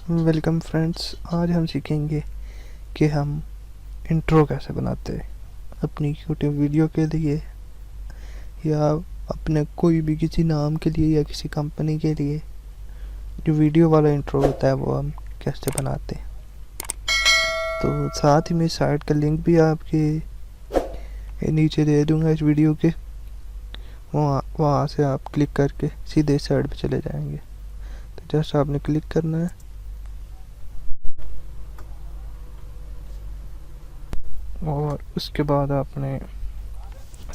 Welcome friends, आज हम सीखेंगे कि हम इंट्रो कैसे बनाते हैं अपनी यूट्यूब वीडियो के लिए या अपने कोई भी किसी नाम के लिए या किसी कंपनी के लिए। जो वीडियो वाला इंट्रो होता है वो हम कैसे बनाते हैं। तो साथ ही में साइट का लिंक भी आपके नीचे दे दूंगा इस वीडियो के। वहाँ से आप क्लिक करके सीधे साइट पे चले जाएंगे। तो जस्ट आपने क्लिक करना है और उसके बाद आपने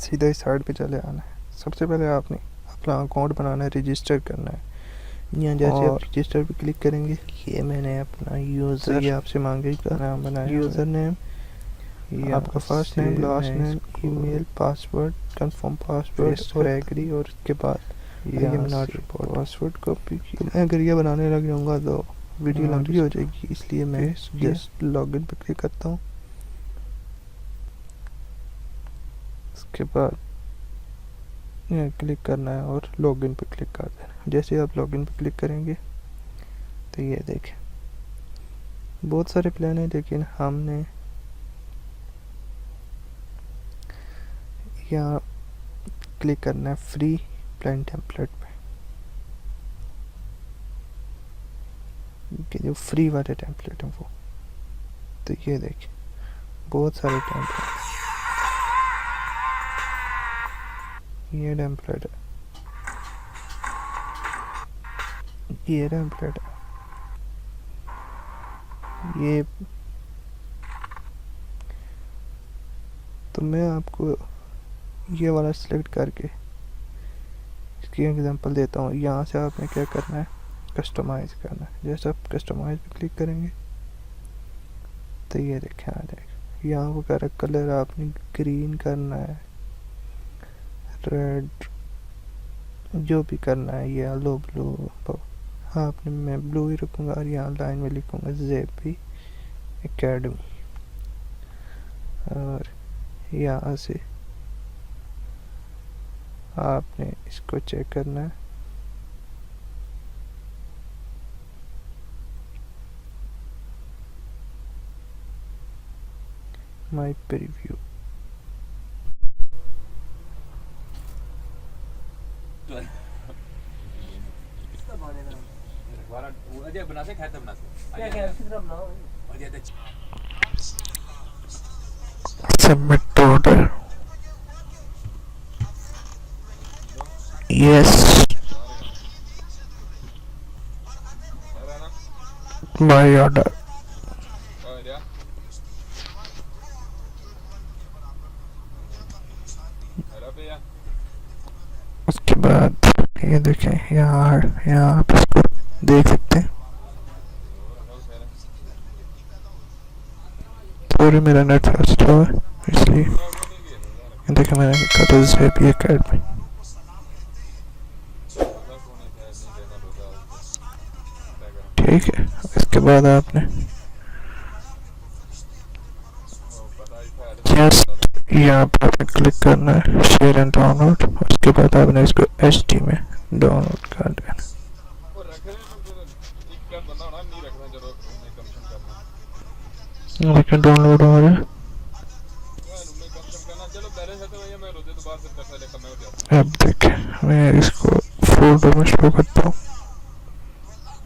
सीधा इस साइट पे चले आना है। सबसे पहले आपने अपना अकाउंट बनाना है, रजिस्टर करना है। यहाँ जैसे आप रजिस्टर पे क्लिक करेंगे, ये मैंने अपना यूज़र, ये आपसे मांगेगा नाम बनाया, यूज़र नेम, ये आपका first name, last name, email, password, confirm password और एग्री। और उसके बाद ये नॉट रिपोर्ट पासवर्ड कॉपी। अगर ये बनाने लग जाऊँगा तो वीडियो लंबी हो जाएगी, इसलिए मैं जस्ट लॉगिन पे क्लिक करता हूँ। उसके बाद यहाँ क्लिक करना है और लॉगिन पे क्लिक कर देना। जैसे आप लॉगिन पे क्लिक करेंगे तो ये देखें बहुत सारे प्लान हैं, लेकिन हमने यहाँ क्लिक करना है फ्री प्लान टेम्पलेट पे, कि जो फ्री वाले टेम्पलेट हैं वो। तो ये देखें बहुत सारे टेम्पलेट, ये टेम्पलेट है, ये टेम्पलेट है, ये। तो मैं आपको ये वाला सिलेक्ट करके इसकी एग्जांपल देता हूँ। यहाँ से आपने क्या करना है, कस्टमाइज़ करना है। जैसे आप कस्टमाइज़ पे क्लिक करेंगे तो ये देखें आ जाएगा। यहाँ वगैरह कलर आपने ग्रीन करना है, रेड, जो भी करना है, येलो, ब्लू। आपने मैं ब्लू ही रखूँगा और यहाँ लाइन में लिखूँगा जेपी एकेडमी। और यहाँ से आपने इसको चेक करना है। My preview, submit order, yes my order. उसके बाद ये देखें यहाँ आप इसको देख सकते हैं। सॉरी मेरा नेट स्लो है इसलिए। देखें मैंने लिखा था जेपी एकेडमी। ठीक है, इसके बाद आपने जस्ट यहाँ पर आपने क्लिक करना है शेयर एंड डाउनलोड। उसके बाद आपने इसको एचडी में डाउनलोड कर देना। लेकिन डाउनलोड हो रहा है। अब देखें मैं इसको फोल्डर में शो करता हूँ।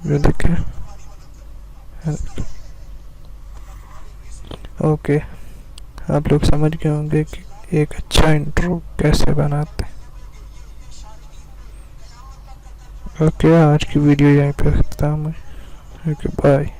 ये देखें, ओके आप लोग समझ गए होंगे कि एक अच्छा इंट्रो कैसे बनाते हैं। ओके आज की वीडियो यहीं पे खत्म है। Okay bye.